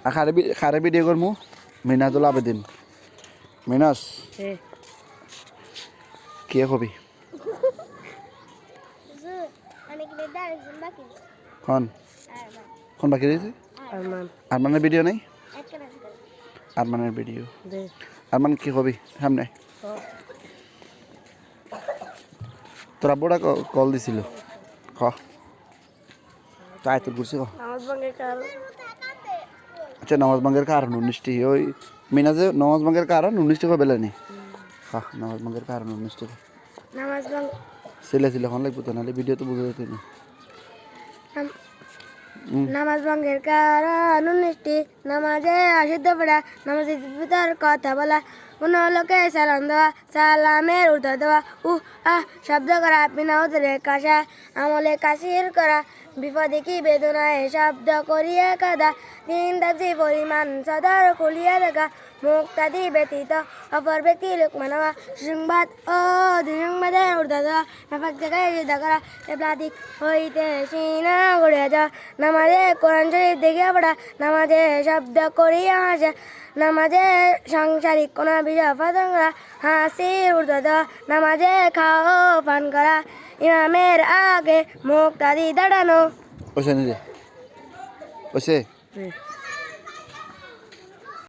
আর খারে video করমু মিনাজুল আবেদিন মিনাস কে কবি খন খন বাকি রয়েছে আরমানের ভিডিও নেই আরমানের ভিডিও আরমান কি কবি সামনে তোরা বড়া কল দিছিল খ তাই তো ঘুরছি আচ্ছা নামাজ ভাঙ্গের কারণ 19টি ওই মিনাজে নামাজ ভাঙ্গের কারণ 19টি কবে বেলানি হ্যাঁ নামাজ ভাঙ্গের কারণ 19টি নামাজ ভাঙ্গ ছেলে ছিল এখন লাগবে তো নাহলে ভিডিও তো বুঝে যেত না নামাজ ভাঙ্গের কারণ 19টি নামাজে অশুদ্ধ পড়া নামাজের ভিতর কথা বলা কোনো লোকে সালাম দেওয়া সালামের উল্টো দেওয়া শব্দ করা বিনা উত্তরে কাশা আমলে কাশির করা বিপদে কি বেদনায় শব্দ করিয়া কাদা তিন তাপসি পরিমাণ সদর খুলিয়া দেখা মুক্তাদি ব্যতীত অপর ব্যক্তি লোক মানবা সংবাদ ও দুঃসংবাদের উর্ধা দেওয়া নাফাক জায়গায় যুদ্ধ করা এপ্লাদিক হইতে সিনা গড়িয়া যাওয়া নামাজে কোরআন শরীফ দেখিয়া পড়া নামাজে শব্দ করিয়া হাসা নামাজে সাংসারিক কোনো বিষয় ফাঁসন করা হাসির উর্ধা দেওয়া নামাজে খাও পান করা ইমামের আগে মুক্তাদি দাঁড়ানো ওসে